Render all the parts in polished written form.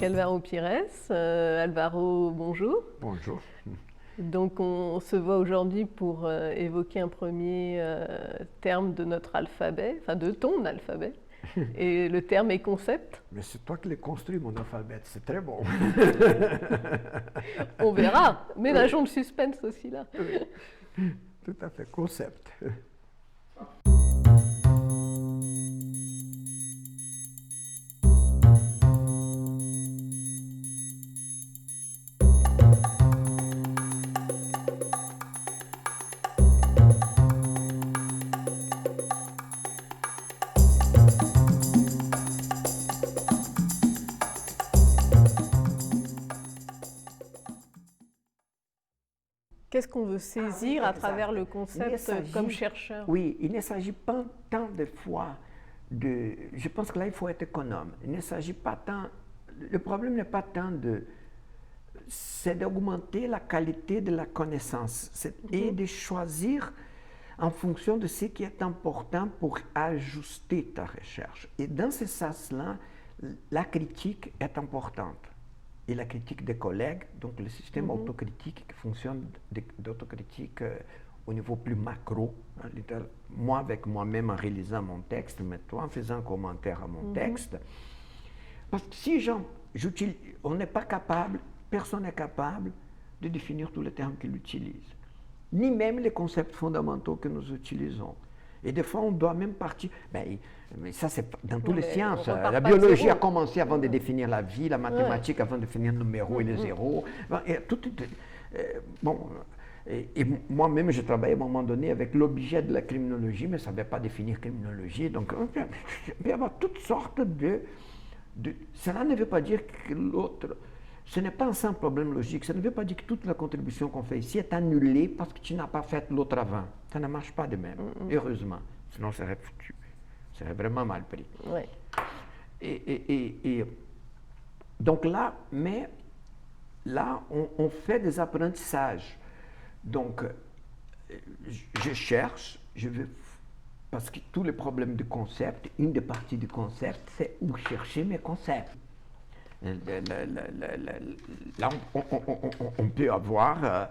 avec Alvaro Pires. Alvaro, bonjour. Bonjour. Donc on se voit aujourd'hui pour évoquer un premier terme de notre alphabet, enfin de ton alphabet. Et le terme est concept. Mais c'est toi qui l'as construit, mon alphabet, c'est très bon. On verra, ménageons le suspense aussi là. Oui. Tout à fait, concept. Qu'est-ce qu'on veut saisir à travers le concept comme chercheur? Oui, il ne s'agit pas tant de fois de... Je pense que là, il faut être économe. Il ne s'agit pas tant... Le problème n'est pas tant de... C'est d'augmenter la qualité de la connaissance et de choisir en fonction de ce qui est important pour ajuster ta recherche. Et dans ce sens-là, la critique est importante. Et la critique des collègues, donc le système autocritique qui fonctionne d'autocritique au niveau plus macro, hein, moi avec moi-même en réalisant mon texte, mais toi en faisant un commentaire à mon texte. Parce que si on n'est pas capable, personne n'est capable de définir tous les termes qu'il utilise, ni même les concepts fondamentaux que nous utilisons. Et des fois, on doit même partir... mais ça, c'est dans toutes les sciences. La biologie a commencé avant de définir la vie, la mathématique avant de définir le numéro et les zéros. Et moi-même, je travaillais à un moment donné avec l'objet de la criminologie, mais je ne savais pas définir criminologie. Donc, il peut y avoir toutes sortes de... Cela ne veut pas dire que l'autre... Ce n'est pas un simple problème logique. Ça ne veut pas dire que toute la contribution qu'on fait ici est annulée parce que tu n'as pas fait l'autre avant. Ça ne marche pas de même, heureusement. Sinon, ça serait vraiment mal pris. Ouais. Et donc là, on fait des apprentissages. Donc, je cherche, parce que tous les problèmes de concept, une des parties du concept, c'est où chercher mes concepts. Là, on peut avoir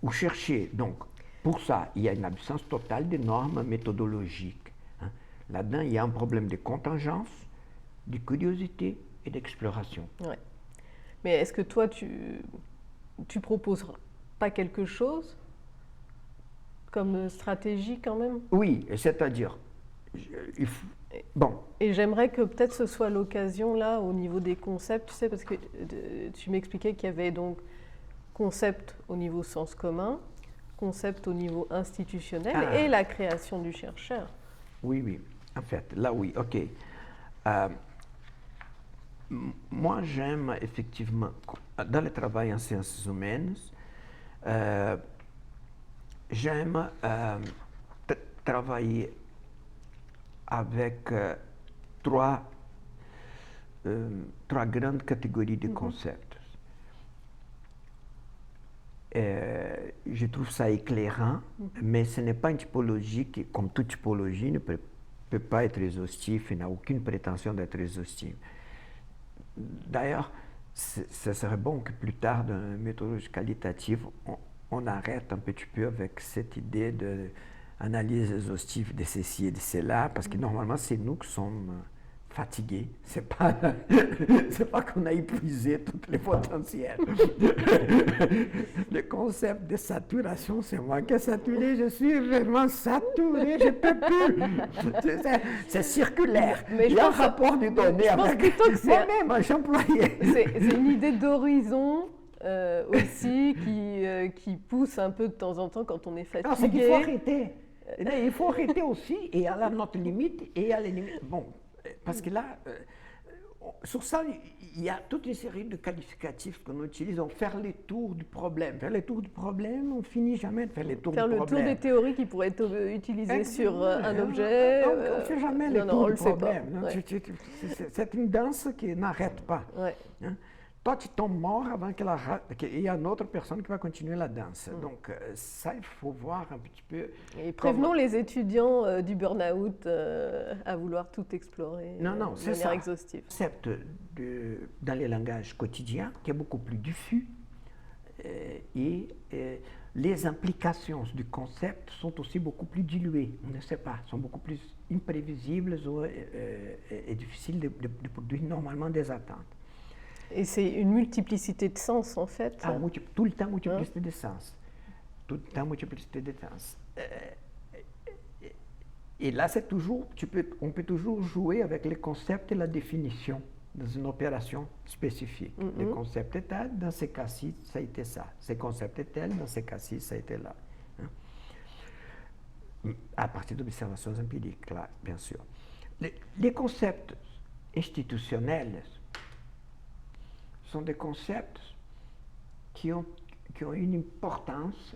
où chercher. Donc, pour ça, il y a une absence totale de normes méthodologiques. Hein. Là-dedans, il y a un problème de contingence, de curiosité et d'exploration. Ouais. Mais est-ce que toi, tu proposes pas quelque chose comme stratégie quand même? Oui, c'est-à-dire, bon. Et j'aimerais que peut-être ce soit l'occasion là au niveau des concepts, tu sais, parce que tu m'expliquais qu'il y avait donc concept au niveau sens commun, concept au niveau institutionnel et la création du chercheur. Oui, en fait, là oui, ok. Moi j'aime effectivement, dans le travail en sciences humaines, j'aime travailler avec trois grandes catégories de concepts. Je trouve ça éclairant, mais ce n'est pas une typologie qui, comme toute typologie, ne peut pas être exhaustive et n'a aucune prétention d'être exhaustive. D'ailleurs, ce serait bon que plus tard, dans une méthodologie qualitative, on arrête un petit peu avec cette idée d'analyse exhaustive de ceci et de cela, parce que normalement, c'est nous qui sommes fatigués. C'est pas qu'on a épuisé tous les potentiels. Le concept de saturation, c'est moi qui ai saturé. Je suis vraiment saturé, je ne peux plus. C'est circulaire. Mais il y a un rapport de données avec moi-même, un employé. C'est une idée d'horizon aussi qui pousse un peu de temps en temps quand on est fatigué. Non, c'est qu'il faut arrêter. Il faut arrêter aussi, et à notre limite, et à la limite. Bon, parce que là, sur ça, il y a toute une série de qualificatifs que nous utilisons. Faire les tours du problème. Faire les tours du problème, on finit jamais de faire les tours du problème. Faire le tour des théories qui pourraient être utilisées sur un objet. On ne fait jamais les tours du problème. Ouais. C'est une danse qui n'arrête pas. Ouais. Hein? toi, tu tombes mort avant qu'il y ait une autre personne qui va continuer la danse. Donc, ça, il faut voir un petit peu. Et prévenons les étudiants du burn-out à vouloir tout explorer Non, de manière exhaustive. Le concept dans les langages quotidiens qui est beaucoup plus diffus et les implications du concept sont aussi beaucoup plus diluées. On ne sait pas, sont beaucoup plus imprévisibles et difficiles de produire normalement des attentes. Et c'est une multiplicité de sens, en fait. Tout le temps, multiplicité de sens. Tout le temps, multiplicité de sens. Et là, c'est toujours, on peut toujours jouer avec les concepts et la définition dans une opération spécifique. Le concept est tel, dans ces cas-ci, ça a été ça. Ce concept est tel, dans ces cas-ci, ça a été là. À partir d'observations empiriques, là, bien sûr. Les concepts institutionnels sont des concepts qui ont une importance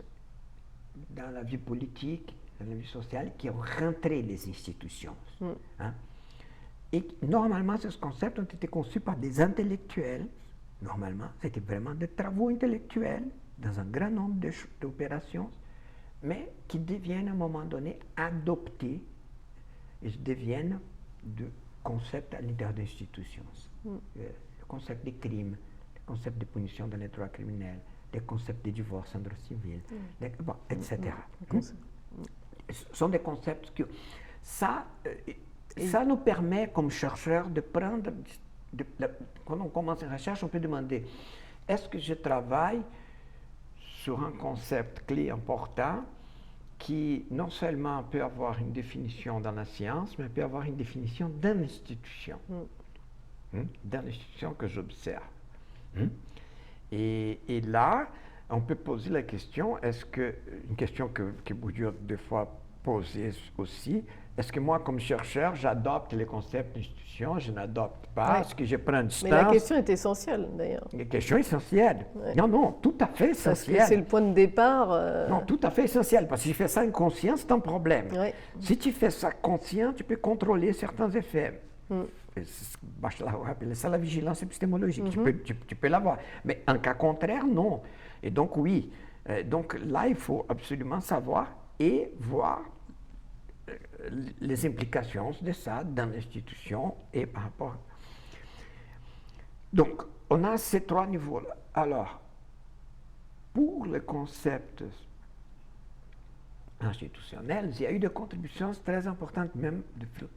dans la vie politique, dans la vie sociale, qui ont rentré les institutions. Et normalement, ces concepts ont été conçus par des intellectuels. Normalement, c'était vraiment des travaux intellectuels dans un grand nombre d'opérations, mais qui deviennent à un moment donné adoptés et deviennent de concepts à l'intérieur des institutions. Le concept des crimes, le concept de punition dans les droits criminels, les concepts de divorce en droit civil, etc. Ce sont des concepts que ça nous permet, comme chercheurs, de prendre, quand on commence une recherche, on peut demander, est-ce que je travaille sur un concept clé important qui non seulement peut avoir une définition dans la science, mais peut avoir une définition dans l'institution, dans l'institution que j'observe. Et là, on peut poser la question, une question que Bourdieu des fois posait aussi, est-ce que moi, comme chercheur, j'adopte les concepts d'institution, je n'adopte pas, est-ce que je prends distance? Mais la question est essentielle, d'ailleurs. La question est essentielle. Non, tout à fait essentielle. Parce que c'est le point de départ. Non, tout à fait essentiel, parce que si tu fais ça inconscient, c'est un problème. Si tu fais ça conscient, tu peux contrôler certains effets. C'est ça la vigilance épistémologique, tu peux l'avoir. Mais en cas contraire, non. Et donc, oui. Donc là, il faut absolument savoir et voir les implications de ça dans l'institution et par rapport. Donc, on a ces trois niveaux-là. Alors, pour les concepts institutionnels, il y a eu des contributions très importantes, même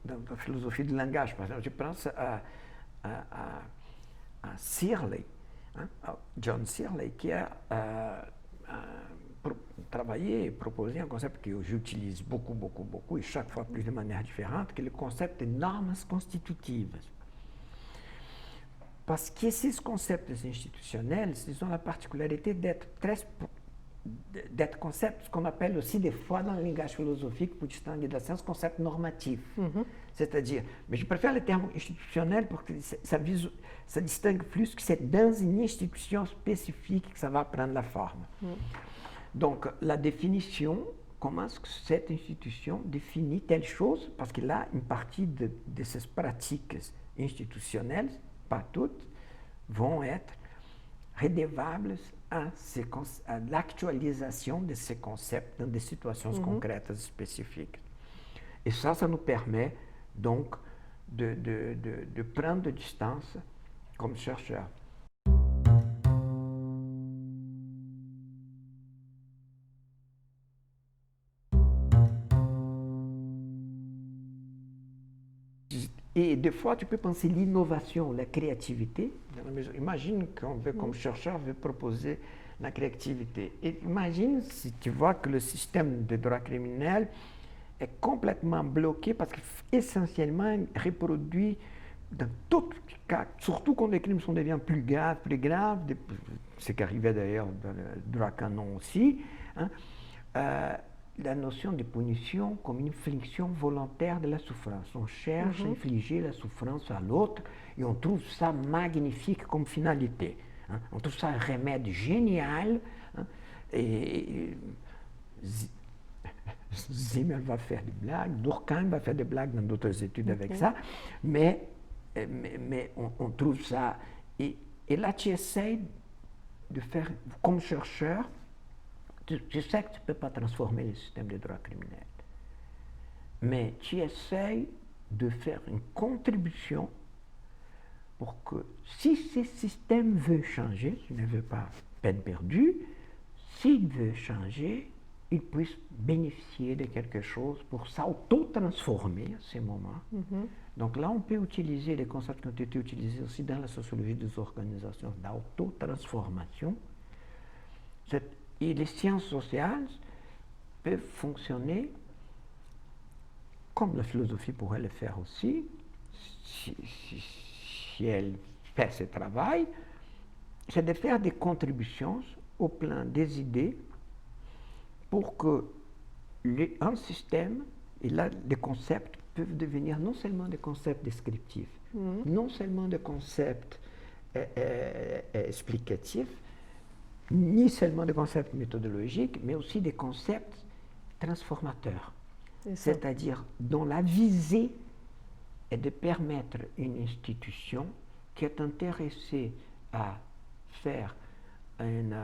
dans la philosophie du langage. Par exemple, je pense à Searle, à John Searle, qui a travaillé et proposé un concept que j'utilise beaucoup, et chaque fois plus de manière différente, qui est le concept de normes constitutives. Parce que ces concepts institutionnels, ils ont la particularité d'être concepts qu'on appelle aussi des fois dans le langage philosophique, pour distinguer de la science, concepts normatifs. C'est-à-dire, mais je préfère le terme institutionnel parce que ça distingue plus que c'est dans une institution spécifique que ça va prendre la forme. Donc, la définition, comment est-ce que cette institution définit telle chose, parce que là, une partie de ces pratiques institutionnelles, pas toutes, vont être redevables à l'actualisation de ces concepts dans des situations concrètes spécifiques. Et ça nous permet donc de prendre distance comme chercheurs. Et des fois, tu peux penser l'innovation, la créativité. Imagine qu'on veut, comme chercheur, veut proposer la créativité. Et imagine si tu vois que le système de droit criminel est complètement bloqué parce qu'essentiellement, il reproduit dans tous les cas, surtout quand les crimes sont devenus plus graves, ce qui arrivait d'ailleurs dans le droit canon aussi, la notion de punition comme une infliction volontaire de la souffrance. On cherche à infliger la souffrance à l'autre et on trouve ça magnifique comme finalité. On trouve ça un remède génial. Et Zimmer va faire des blagues, Durkheim va faire des blagues dans d'autres études avec ça, mais on trouve ça. Et Et là, tu essaies de faire, comme chercheur, je sais que tu ne peux pas transformer le système de droit criminel, mais tu essaies de faire une contribution pour que, si ce système veut changer, je ne veux pas peine perdue, s'il veut changer, il puisse bénéficier de quelque chose pour s'auto-transformer à ce moment. Donc là, on peut utiliser les concepts qui ont été utilisés aussi dans la sociologie des organisations d'auto-transformation. Et les sciences sociales peuvent fonctionner comme la philosophie pourrait le faire aussi, si elle fait ce travail, c'est de faire des contributions au plan des idées pour que un système, et là, les concepts peuvent devenir non seulement des concepts descriptifs, non seulement des concepts explicatifs, ni seulement des concepts méthodologiques, mais aussi des concepts transformateurs. C'est-à-dire dont la visée est de permettre une institution qui est intéressée à faire une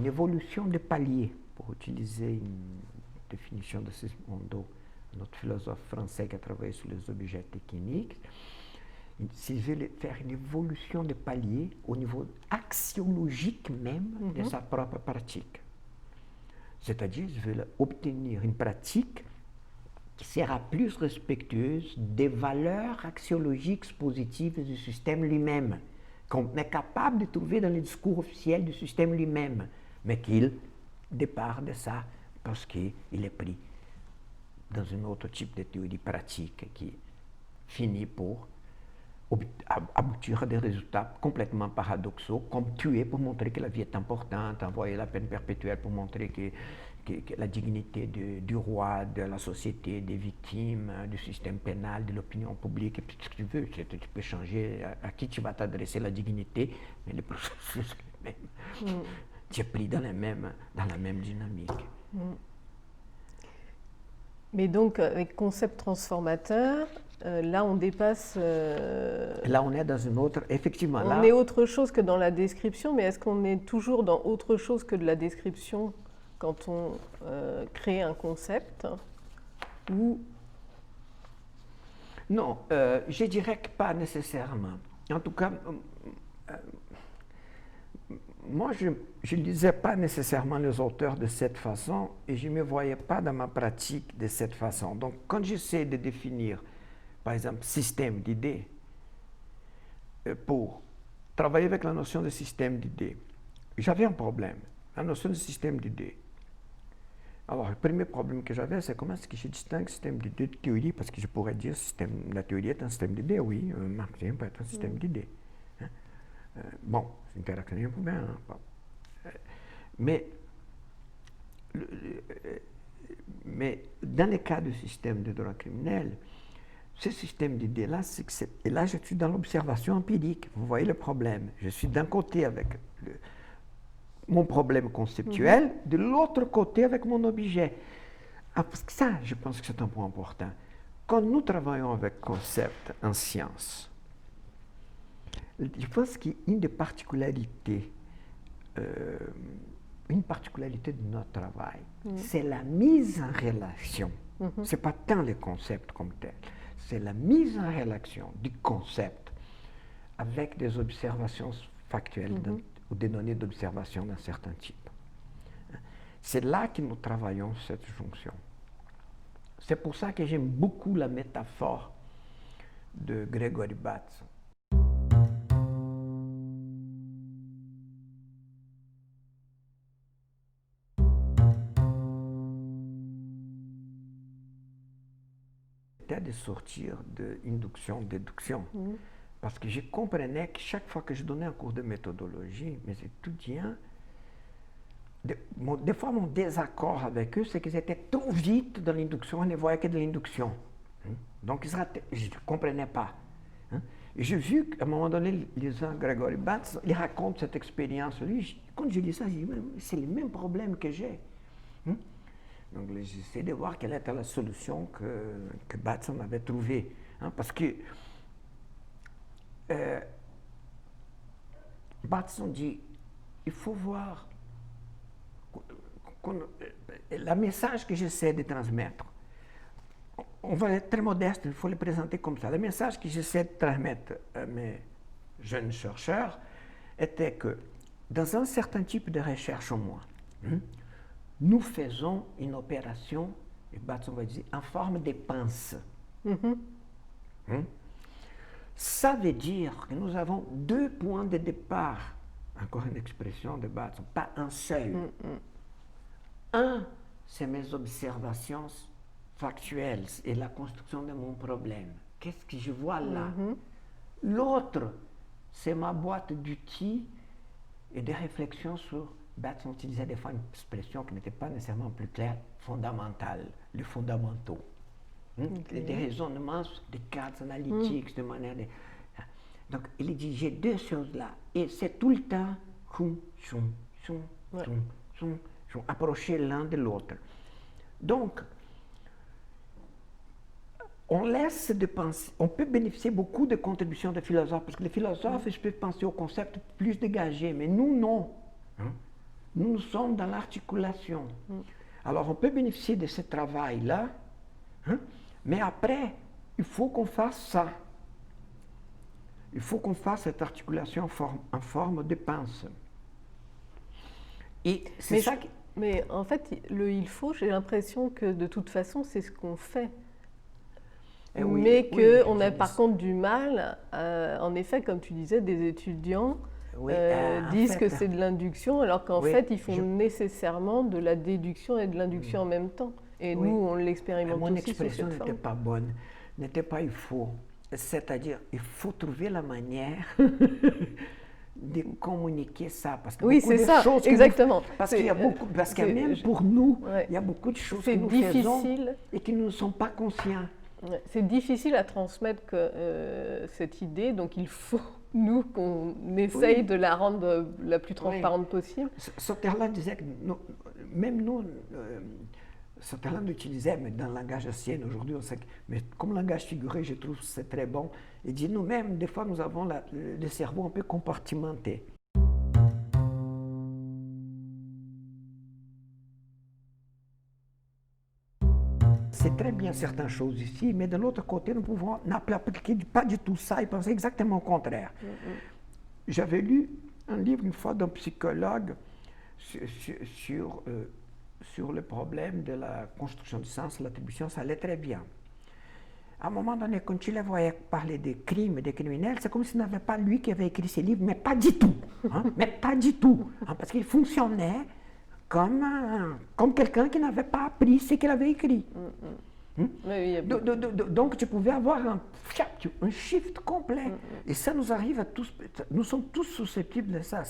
évolution de palier, pour utiliser une définition de Sismondo, notre philosophe français qui a travaillé sur les objets techniques. S'il veut faire une évolution de palier au niveau axiologique même de sa propre pratique. C'est-à-dire, je veux obtenir une pratique qui sera plus respectueuse des valeurs axiologiques positives du système lui-même, qu'on est capable de trouver dans le discours officiel du système lui-même, mais qu'il départ de ça parce qu'il est pris dans un autre type de théorie pratique qui finit pour aboutir à des résultats complètement paradoxaux, comme tuer pour montrer que la vie est importante, envoyer la peine perpétuelle pour montrer que la dignité du roi, de la société, des victimes, du système pénal, de l'opinion publique, et puis ce que tu veux, tu peux changer à qui tu vas t'adresser la dignité, mais le processus même, tu es pris dans la même dynamique. Mais donc, avec concept transformateur, là, on dépasse... Là, on est dans une autre... Effectivement, on est autre chose que dans la description, mais est-ce qu'on est toujours dans autre chose que de la description quand on crée un concept ou... Non, je dirais que pas nécessairement. En tout cas, moi, je ne lisais pas nécessairement les auteurs de cette façon et je ne me voyais pas dans ma pratique de cette façon. Donc, quand j'essaie de définir, par exemple, système d'idées, pour travailler avec la notion de système d'idées, j'avais un problème. La notion de système d'idées. Alors, le premier problème que j'avais, c'est comment est-ce que je distingue système d'idées de théorie, parce que je pourrais dire la théorie est un système d'idées, oui, un marxisme peut être un système d'idées. Hein? Bon, c'est une interaction pour bien. Hein? Mais dans le cas du système de droit criminel, ce système d'idées-là, et là je suis dans l'observation empirique, vous voyez le problème. Je suis d'un côté avec mon problème conceptuel, de l'autre côté avec mon objet. Parce que ça, je pense que c'est un point important. Quand nous travaillons avec concept en science, je pense qu'une des particularités, de notre travail, c'est la mise en relation. Ce n'est pas tant le concept comme tel, c'est la mise en relation du concept avec des observations factuelles ou des données d'observation d'un certain type. C'est là que nous travaillons cette jonction. C'est pour ça que j'aime beaucoup la métaphore de Gregory Bateson. C'était de sortir de induction-déduction. Parce que je comprenais que chaque fois que je donnais un cours de méthodologie, mes étudiants, des fois mon désaccord avec eux, c'est qu'ils étaient trop vite dans l'induction et ne voyaient que de l'induction. Donc je ne comprenais pas. Et j'ai vu qu'à un moment donné, lisant Gregory Bateson, il raconte cette expérience. Lui, quand je lis ça, je dis, c'est le même problème que j'ai. Donc j'essaie de voir quelle était la solution que Bateson avait trouvée. Parce que Batson dit, il faut voir le message que j'essaie de transmettre. On va être très modeste, il faut le présenter comme ça. Le message que j'essaie de transmettre à mes jeunes chercheurs était que dans un certain type de recherche au moins, nous faisons une opération, et Batson va dire, en forme de pince. Ça veut dire que nous avons deux points de départ, encore une expression de Batson, pas un seul. Un, c'est mes observations factuelles et la construction de mon problème. Qu'est-ce que je vois là? L'autre, c'est ma boîte d'outils et de réflexions sur, Batson utilisait des fois une expression qui n'était pas nécessairement plus claire, fondamentale, les fondamentaux. Des raisonnements, des cadres analytiques, de manière de... Donc, il dit, j'ai deux choses là, et c'est tout le temps, approcher l'un de l'autre. Donc, on laisse de penser, on peut bénéficier beaucoup de contributions des philosophes, parce que les philosophes, ils peuvent penser au concept plus dégagé, mais nous, non. Nous sommes dans l'articulation. Alors, on peut bénéficier de ce travail-là, mais après, il faut qu'on fasse ça. Il faut qu'on fasse cette articulation en forme de pince. Et c'est ça qui... Mais en fait, il faut, j'ai l'impression que de toute façon, c'est ce qu'on fait. Mais qu'on a par contre du mal, en effet, comme tu disais, des étudiants disent que c'est de l'induction, alors qu'en fait, ils font nécessairement de la déduction et de l'induction en même temps. Et nous, on l'expérimente aussi. Mon expression n'était pas bonne, n'était pas il faut. C'est-à-dire, il faut trouver la manière de communiquer ça. Parce que c'est ça, exactement. Parce qu'il y a beaucoup, parce que même pour nous, il y a beaucoup de choses que nous faisons et qui ne sont pas conscients. C'est difficile à transmettre cette idée, donc il faut, nous, qu'on essaye de la rendre la plus transparente possible. Sutherland disait que même nous, Sutherland utilisait, mais dans le langage ancien, aujourd'hui, on sait que, mais comme langage figuré, je trouve que c'est très bon. Il dit, nous-mêmes, des fois, nous avons le cerveau un peu compartimenté. C'est très bien certaines choses ici, mais de l'autre côté, nous pouvons n'appliquer pas du tout ça et penser exactement au contraire. J'avais lu un livre une fois d'un psychologue sur le problème de la construction du sens, l'attribution, ça allait très bien. À un moment donné, quand tu les voyais parler des crimes et des criminels, c'est comme s'il n'avait pas lui qui avait écrit ces livres, mais pas du tout. Mais pas du tout. Parce qu'il fonctionnait comme quelqu'un qui n'avait pas appris ce qu'il avait écrit. Donc tu pouvais avoir un shift complet. Et ça nous arrive à tous, nous sommes tous susceptibles de ça.